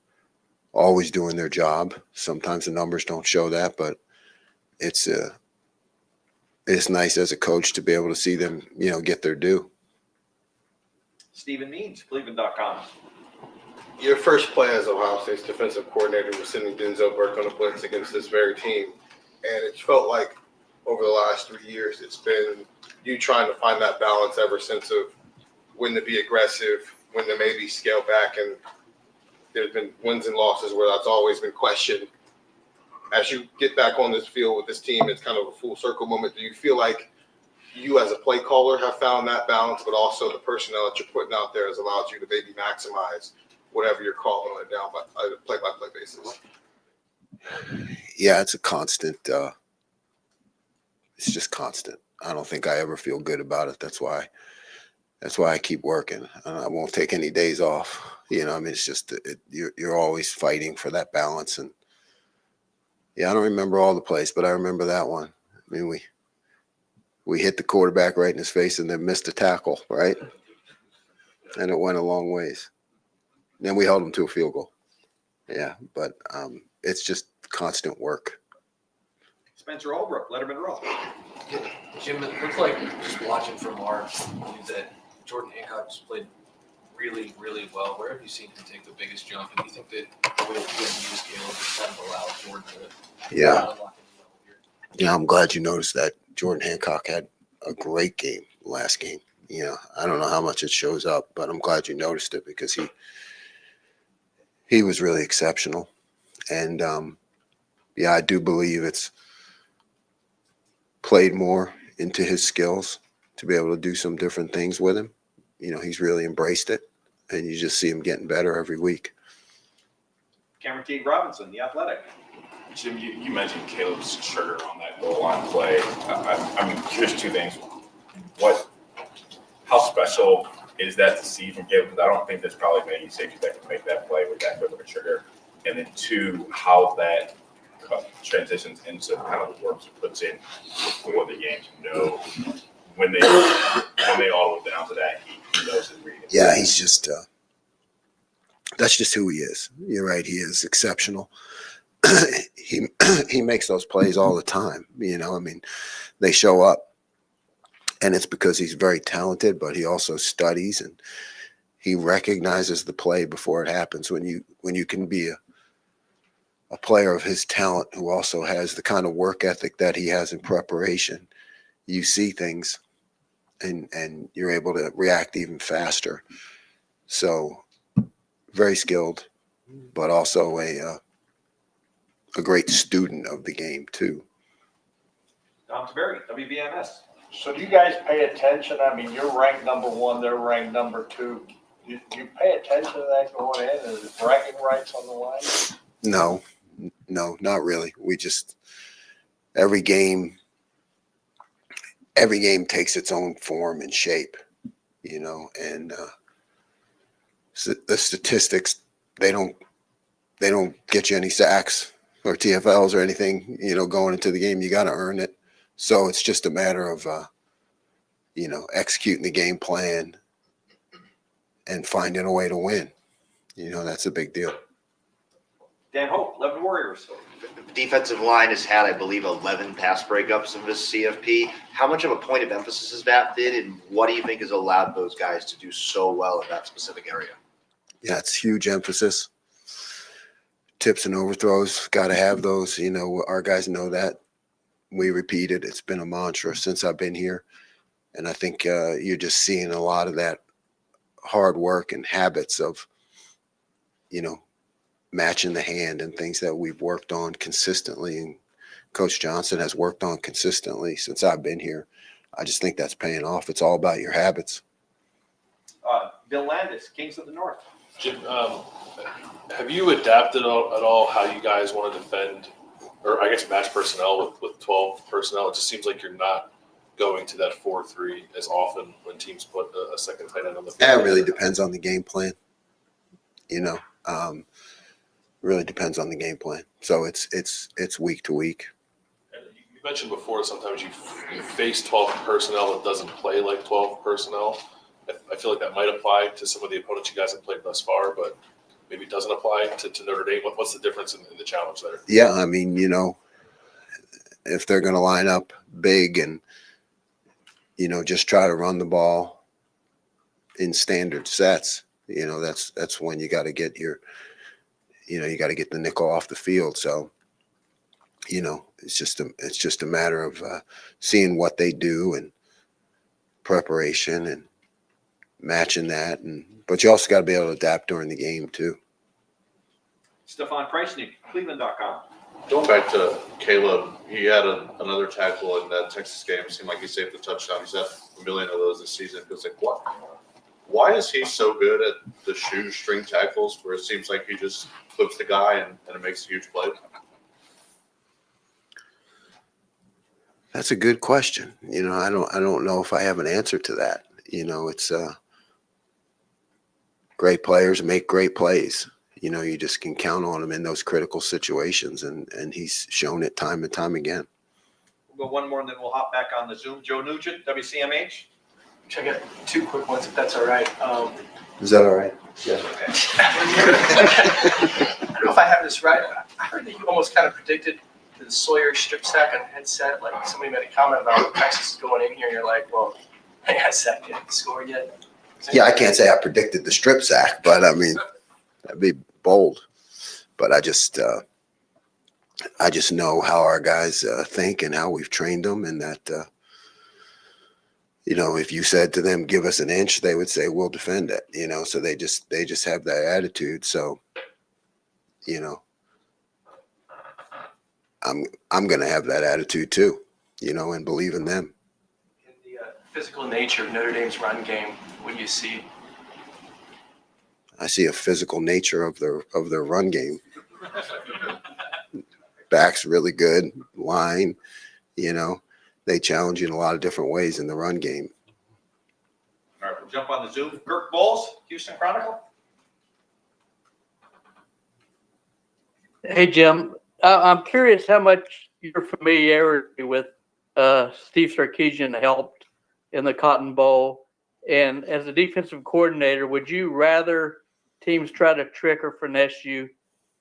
F: always doing their job. Sometimes the numbers don't show that, but it's nice as a coach to be able to see them, get their due.
A: Stephen Means, Cleveland.com.
I: Your first play as Ohio State's defensive coordinator was sending Denzel Burke on a blitz against this very team. And it felt like over the last 3 years, it's been you trying to find that balance ever since of when to be aggressive, when to maybe scale back. And there's been wins and losses where that's always been questioned. As you get back on this field with this team, it's kind of a full circle moment. Do you feel like you as a play caller have found that balance, but also the personnel that you're putting out there has allowed you to maybe maximize whatever you're calling on a play-by-play basis?
F: Yeah, it's a constant. It's just constant. I don't think I ever feel good about it. That's why I keep working. I won't take any days off. It's just you're always fighting for that balance. And yeah, I don't remember all the plays, but I remember that one. I mean, we hit the quarterback right in his face and then missed a tackle, right? And it went a long ways. Then we held him to a field goal. Yeah, but it's just constant work.
A: Spencer Holbrook, Letterman Row.
K: Jim, it looks like just watching from our view that Jordan Hancock just played really, really well. Where have you seen him take the biggest jump? And do you think that the way that he used Caleb just kind of allowed Jordan to unlock his
F: Yeah, I'm glad you noticed that. Jordan Hancock had a great game last game. I don't know how much it shows up, but I'm glad you noticed it because he was really exceptional. And I do believe it's played more into his skills to be able to do some different things with him. He's really embraced it, and you just see him getting better every week.
A: Cameron Teague Robinson, The Athletic.
L: Jim, you mentioned Caleb's sugar on that goal line play. I'm curious two things. How special is that to see from Caleb? Because I don't think there's probably many safeties that can make that play with that quick of a trigger. And then two, how that transitions into kind of the work he puts in before the game to know when they all go down to that, he knows his reading.
F: Yeah, he's just that's just who he is. You're right, he is exceptional. He makes those plays all the time. They show up, and it's because he's very talented, but he also studies and he recognizes the play before it happens. When you can be a player of his talent who also has the kind of work ethic that he has in preparation, you see things and you're able to react even faster. So very skilled, but also a great student of the game too.
A: Tom Taveri, WBMS.
J: So do you guys pay attention? I mean, you're ranked number one, they're ranked number two. Do you pay attention to that going in? Is it bragging rights on the line?
F: No, not really. We just every game takes its own form and shape, and the statistics, they don't get you any sacks or TFLs or anything, going into the game. You got to earn it. So it's just a matter of, executing the game plan and finding a way to win. That's a big deal.
A: Dan Hope, Lebanon Warriors.
G: The defensive line has had, I believe, 11 pass breakups in this CFP. How much of a point of emphasis has that been, and what do you think has allowed those guys to do so well in that specific area?
F: Yeah, it's huge emphasis. Tips and overthrows, got to have those. Our guys know that. We repeat it. It's been a mantra since I've been here. And I think you're just seeing a lot of that hard work and habits of, matching the hand and things that we've worked on consistently. And Coach Johnson has worked on consistently since I've been here. I just think that's paying off. It's all about your habits.
A: Bill Landis, Kings of the North.
W: Jim, have you adapted at all how you guys want to defend, or I guess match personnel with 12 personnel? It just seems like you're not going to that 4-3 as often when teams put a second tight end on the field.
F: Yeah, it really depends on the game plan. Really depends on the game plan. So it's week to week.
W: You mentioned before sometimes you face 12 personnel that doesn't play like 12 personnel. I feel like that might apply to some of the opponents you guys have played thus far, but maybe it doesn't apply to Notre Dame. What's the difference in the challenge there?
F: Yeah, I mean, you know, if they're going to line up big and, you know, just try to run the ball in standard sets, you know, that's when you got to get your, you know, you got to get the nickel off the field. So, you know, it's just a matter of seeing what they do and preparation and matching that. But you also got to be able to adapt during the game too.
A: Stefan Preissnick, Cleveland.com.
V: Going back to Caleb, he had another tackle in that Texas game. It seemed like he saved the touchdown. He's had a million of those this season. It was like, what? Why is he so good at the shoestring tackles where it seems like he just clips the guy and it makes a huge play?
F: That's a good question. You know, I don't know if I have an answer to that. You know, it's great players make great plays. You know, you just can count on him in those critical situations, and he's shown it time and time again.
A: We'll go one more, and then we'll hop back on the Zoom. Joe Nugent, WCMH.
C: I got two quick ones, if that's all right.
F: Is that all right? Yeah.
C: I don't know if I have this right. I heard that you almost kind of predicted the Sawyer strip sack on headset. Like somebody made a comment about Texas going in here, and you're like, well, hey, I sacked didn't score yet.
F: Yeah, I can't say I predicted the strip sack, but I mean, that'd be bold. But I just know how our guys think and how we've trained them, and that you know, if you said to them, "Give us an inch," they would say, "We'll defend it." You know, so they just have that attitude. So, you know, I'm going to have that attitude too. You know, and believe in them.
C: In the physical nature of Notre Dame's run game, what do you see?
F: I see a physical nature of their run game. Back's really good, line, you know, they challenge you in a lot of different ways in the run game.
A: All right, we'll jump on the Zoom. Kirk Bowles, Houston Chronicle.
N: Hey, Jim, I'm curious how much your familiarity with Steve Sarkisian helped in the Cotton Bowl. And as a defensive coordinator, would you rather teams try to trick or finesse you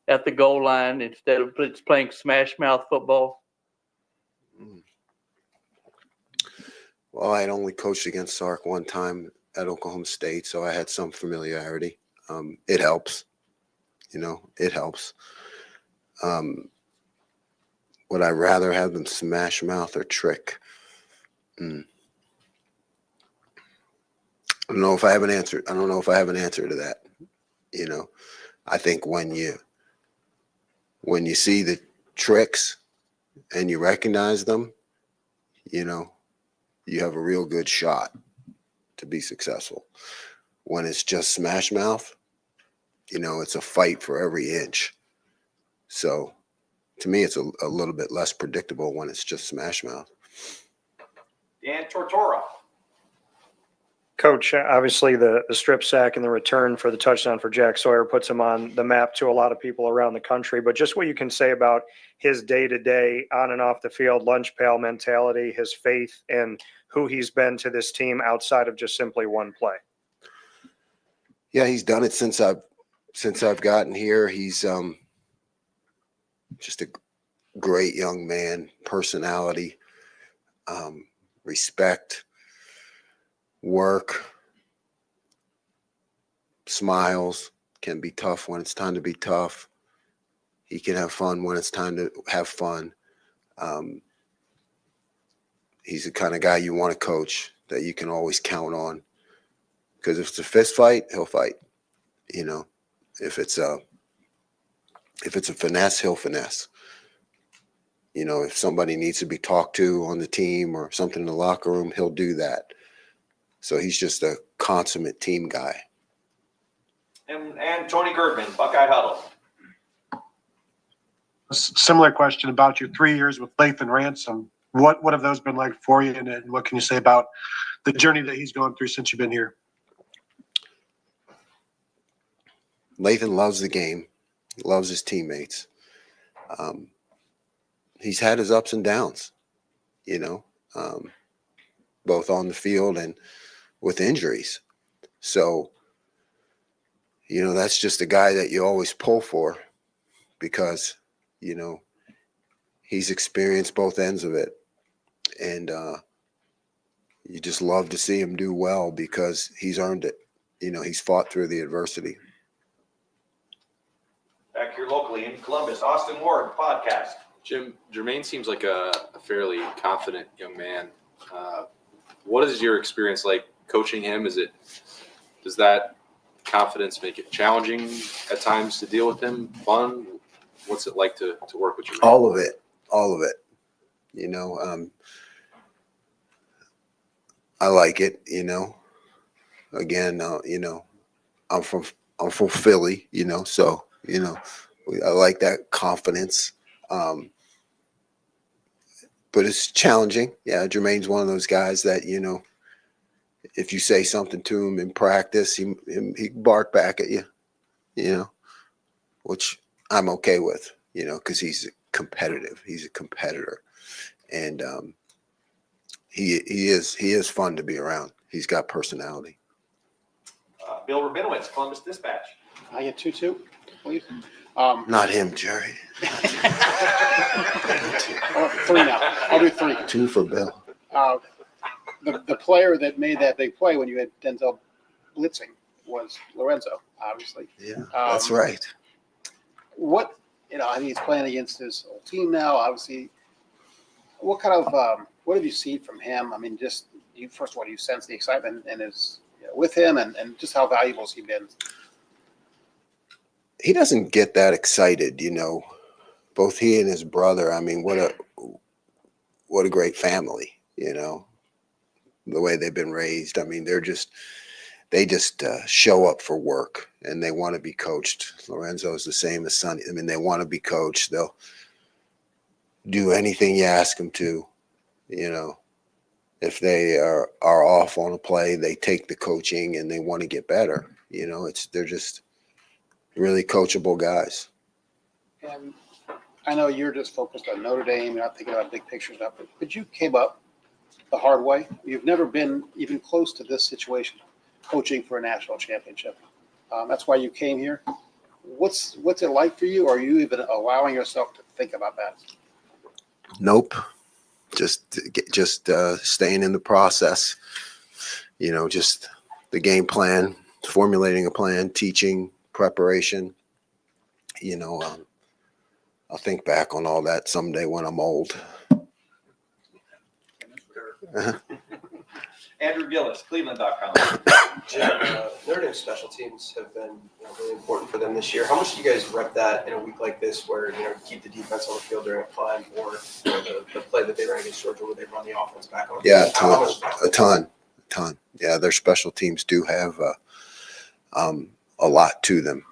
N: at the goal line instead of playing smash mouth football?
F: Well, I had only coached against Sark one time at Oklahoma State, so I had some familiarity. It helps, you know, it helps. Would I rather have them smash mouth or trick? I don't know if I have an answer. I don't know if I have an answer to that. You know, I think when you see the tricks and you recognize them, you know, you have a real good shot to be successful. When it's just smash mouth, you know, it's a fight for every inch. So to me, it's a little bit less predictable when it's just smash mouth.
A: Dan Tortora.
P: Coach, obviously the strip sack and the return for the touchdown for Jack Sawyer puts him on the map to a lot of people around the country. But just what you can say about his day-to-day on and off the field lunch pail mentality, his faith, and who he's been to this team outside of just simply one play.
F: Yeah, he's done it since I've gotten here. He's just a great young man, personality, respect, work, smiles, can be tough when it's time to be tough. He can have fun when it's time to have fun. He's the kind of guy you want to coach, that you can always count on. Because if it's a fist fight, he'll fight. You know, if it's a finesse, he'll finesse. You know, if somebody needs to be talked to on the team or something in the locker room, he'll do that. So he's just a consummate team guy.
A: And Tony Girdman, Buckeye Huddle.
U: A similar question about your 3 years with Lathan Ransom. What have those been like for you, and what can you say about the journey that he's gone through since you've been here?
F: Lathan loves the game. He loves his teammates. He's had his ups and downs. you know, both on the field and with injuries. So, you know, that's just a guy that you always pull for because, you know, he's experienced both ends of it. And you just love to see him do well because he's earned it. You know, he's fought through the adversity.
A: Back here locally in Columbus, Austin Ward, podcast.
B: Jim, Jermaine seems like a fairly confident young man. What is your experience like coaching him? Does that confidence make it challenging at times to deal with him? Fun? What's it like to work with Jermaine?
F: All of it. You know, I like it. You know, again, you know, I'm from Philly. You know, so you know, I like that confidence. But it's challenging. Yeah, Jermaine's one of those guys that, you know, if you say something to him in practice, he bark back at you, you know, which I'm okay with, you know, because he's competitive. He's a competitor, and he is fun to be around. He's got personality.
A: Bill Rabinowitz, Columbus Dispatch.
Q: I get 2-2, please.
F: Not him, Jerry.
Q: 3 now. I'll do 3.
F: 2 for Bill.
Q: The player that made that big play when you had Denzel blitzing was Lorenzo, obviously.
F: Yeah, that's right.
Q: What, you know, I mean, he's playing against his old team now, obviously. What kind of, what have you seen from him? I mean, just, first of all, do you sense the excitement and is, you know, with him and just how valuable has he been?
F: He doesn't get that excited, you know. Both he and his brother, I mean, what a great family, you know. The way they've been raised. I mean, they just show up for work and they want to be coached. Lorenzo's the same as Sonny. I mean, they want to be coached. They'll do anything you ask them to, you know. If they are off on a play, they take the coaching and they want to get better. You know, they're just really coachable guys.
Q: And I know you're just focused on Notre Dame, you're not thinking about big picture stuff, but you came up the hard way. You've never been even close to this situation, coaching for a national championship. That's why you came here. What's it like for you? Are you even allowing yourself to think about that?
F: Nope. Just staying in the process. You know, just the game plan, formulating a plan, teaching, preparation. You know, I'll think back on all that someday when I'm old.
A: Andrew Gillis, Cleveland.com.
R: Jim, Notre Dame special teams have been really important for them this year. How much do you guys rep that in a week like this where, you know, keep the defense on the field during a climb or the play that they ran against Georgia where they run the offense back on?
F: Yeah, a ton. Yeah, their special teams do have a lot to them.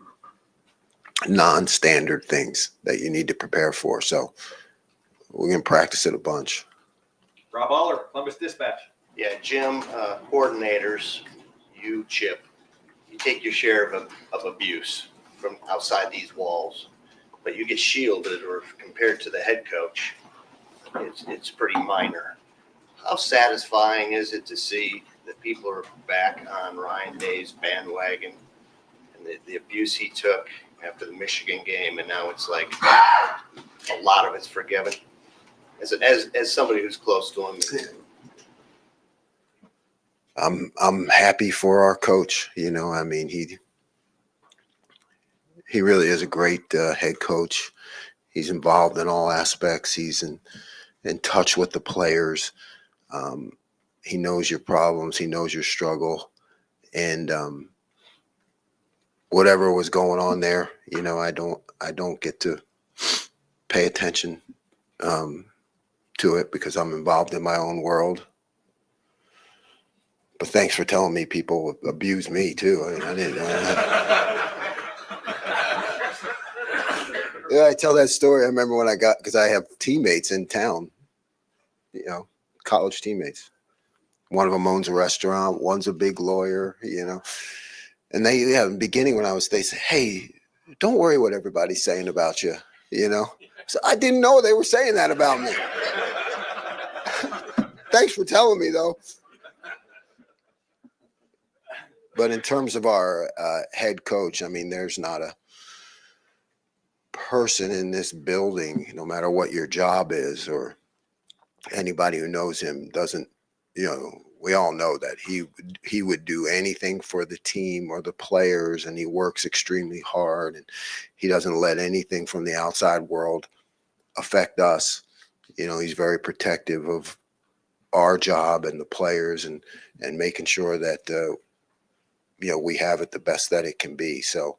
F: Non-standard things that you need to prepare for. So we're going to practice it a bunch.
A: Rob Aller, Columbus Dispatch.
G: Yeah, Jim, coordinators, you, Chip, you take your share of abuse from outside these walls, but you get shielded, or compared to the head coach, it's pretty minor. How satisfying is it to see that people are back on Ryan Day's bandwagon and the abuse he took after the Michigan game, and now it's like a lot of it's forgiven? As somebody who's close to him.
F: I'm happy for our coach. You know, I mean, he really is a great head coach. He's involved in all aspects. He's in touch with the players. He knows your problems. He knows your struggle. And whatever was going on there, you know, I don't get to pay attention to it because I'm involved in my own world. But thanks for telling me people abuse me too. I mean, I didn't. Yeah, I tell that story. I remember when because I have teammates in town, you know, college teammates. One of them owns a restaurant. One's a big lawyer, you know. And in the beginning when they say, hey, don't worry what everybody's saying about you, you know. So I didn't know they were saying that about me. Thanks for telling me, though. But in terms of our head coach, I mean, there's not a person in this building, no matter what your job is, or anybody who knows him doesn't, we all know that he would do anything for the team or the players, and he works extremely hard, and he doesn't let anything from the outside world affect us. He's very protective of our job and the players, and making sure that we have it the best that it can be. So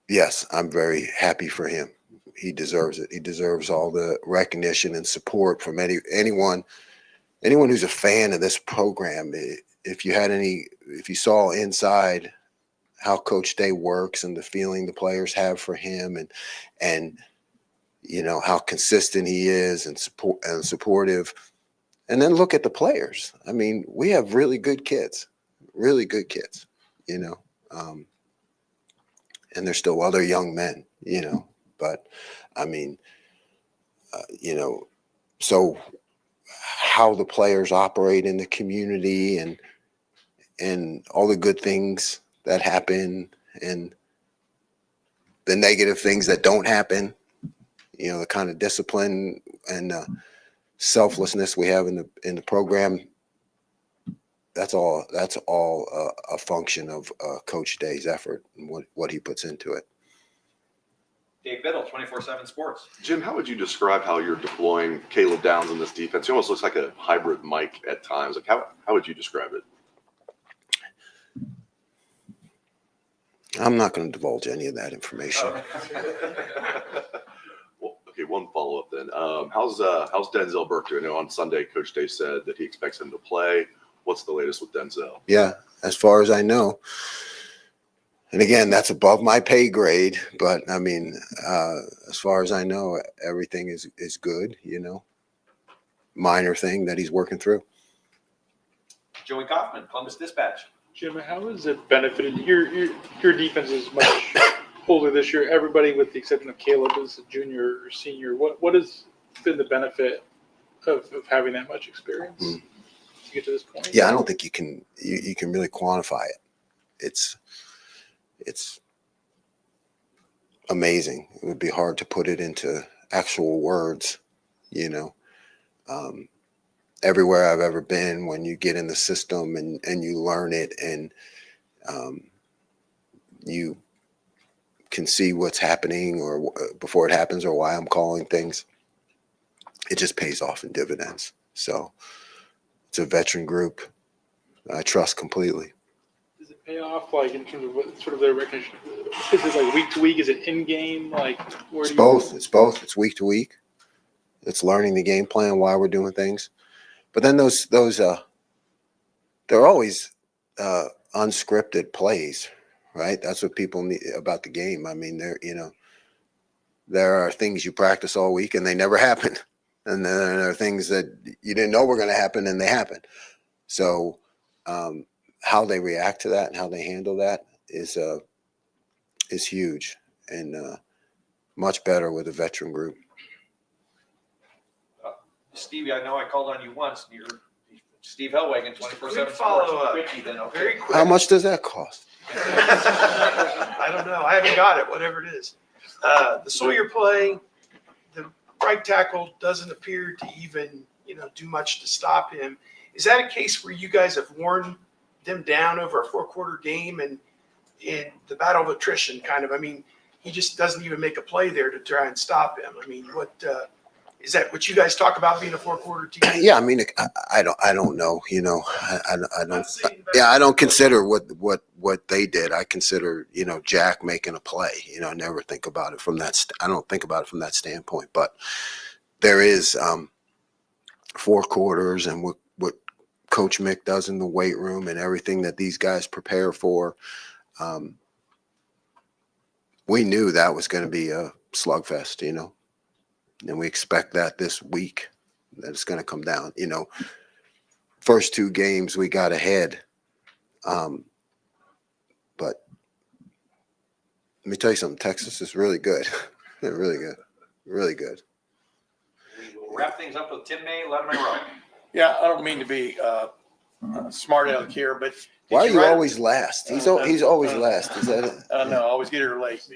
F: yes, I'm very happy for him. He deserves it. He deserves all the recognition and support from anyone who's a fan of this program. If you saw inside how Coach Day works and the feeling the players have for him, and how consistent he is and supportive, and then look at the players. I mean, we have really good kids, and there's still other young men, but I mean, so how the players operate in the community, and all the good things that happen, and the negative things that don't happen, the kind of discipline and selflessness we have in the program. That's all a function of Coach Day's effort and what he puts into it.
A: Dave Biddle, 24/7 Sports.
D: Jim, how would you describe how you're deploying Caleb Downs in this defense? He almost looks like a hybrid Mike at times. Like how would you describe it?
F: I'm not going to divulge any of that information.
D: Well, okay, one follow-up then. How's Denzel Burke doing? I know on Sunday, Coach Day said that he expects him to play. What's the latest with Denzel?
F: Yeah, as far as I know. And again, that's above my pay grade, but I mean, as far as I know, everything is good, minor thing that he's working through.
A: Joey Kaufman, Columbus Dispatch.
E: Jim, how has it benefited your defense is much older this year? Everybody, with the exception of Caleb, is a junior or senior. What has been the benefit of having that much experience to get to this point?
F: Yeah, I don't think you can really quantify it. It's amazing. It would be hard to put it into actual words, everywhere I've ever been, when you get in the system and you learn it, and you can see what's happening or before it happens, or why I'm calling things, it just pays off in dividends. So it's a veteran group I trust completely.
E: Does it pay off, like, in terms of what sort of their recognition? Is it like week to week? Is it in game? Like, where
F: It's both. It's week to week. It's learning the game plan, why we're doing things. But then those they're always unscripted plays, right? That's what people need about the game. I mean, there are things you practice all week and they never happen, and then there are things that you didn't know were going to happen and they happen. So how they react to that and how they handle that is huge, and much better with a veteran group.
A: Stevie, I know I called on you once, and you're Steve Hellwagon, 24/7
C: follow-up.
A: Sports. Quickie then, okay.
C: Very quick.
F: How much does that cost?
C: I don't know. I haven't got it, whatever it is. The Sawyer play, the right tackle doesn't appear to even, do much to stop him. Is that a case where you guys have worn them down over a 4-quarter game, and in the battle of attrition kind of? I mean, he just doesn't even make a play there to try and stop him. I mean, what is that what you guys talk about, being a 4-quarter team?
F: Yeah, I mean, I don't know. I don't. Yeah, I don't consider what they did. I consider Jack making a play. I never think about it from that. I don't think about it from that standpoint. But there is 4 quarters, and what Coach Mick does in the weight room, and everything that these guys prepare for. We knew that was going to be a slugfest, and we expect that this week, that it's going to come down. First 2 games we got ahead, but let me tell you something. Texas is really good. They're really good, really good.
A: We'll wrap things up with Tim May, let him run.
J: Yeah, I don't mean to be smart aleck here, but
F: Why are you
J: write-
F: always last? He's always last. Is that it?
J: I know, I always get here late.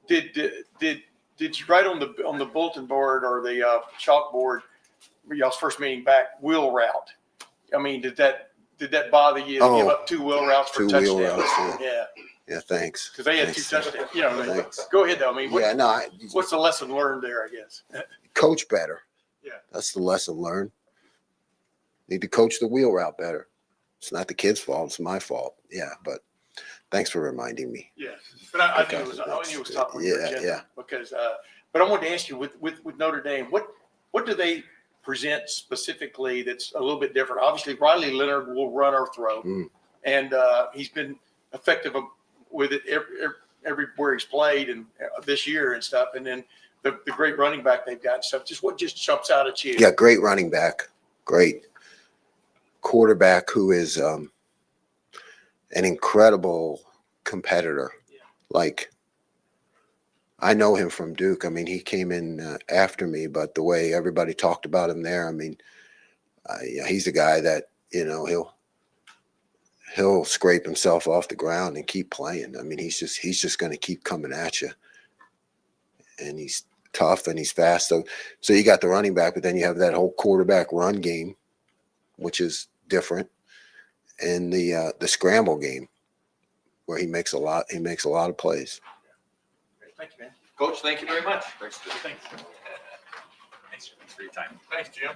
J: Did you write on the bulletin board or the chalkboard, y'all's first meeting back, wheel route? I mean, did that bother you to give up 2 wheel routes for
F: 2 wheel
J: touchdowns?
F: routes,
J: Yeah,
F: Yeah, thanks.
J: because they had
F: Thanks.
J: 2 touchdowns. You know,
F: Thanks.
J: go ahead though. I mean,
F: Yeah, no,
J: what's the lesson learned there? I guess.
F: coach better.
J: Yeah.
F: That's the lesson learned. Need to coach the wheel route better. It's not the kid's fault. It's my fault. Yeah, but thanks for reminding me.
J: Yes, but I knew it was top on your
F: Yeah,
J: agenda.
F: yeah.
J: Because, but I wanted to ask you with Notre Dame, what do they present specifically that's a little bit different? Obviously, Riley Leonard will run or throw, and he's been effective with it everywhere he's played and this year and stuff. And then the great running back they've got and stuff. Just what just jumps out at you?
F: Yeah, great running back. Great quarterback who is an incredible competitor. Like, I know him from Duke. I mean, he came in after me, but the way everybody talked about him there, I mean, he's a guy that, you know, he'll scrape himself off the ground and keep playing. I mean, he's just going to keep coming at you. And he's tough and he's fast. So you got the running back, but then you have that whole quarterback run game, which is different, and the scramble game where he makes a lot of plays.
J: Thank you, man.
A: Coach, thank you very much.
J: Thanks.
A: Thanks for your time.
J: Thanks, Jim.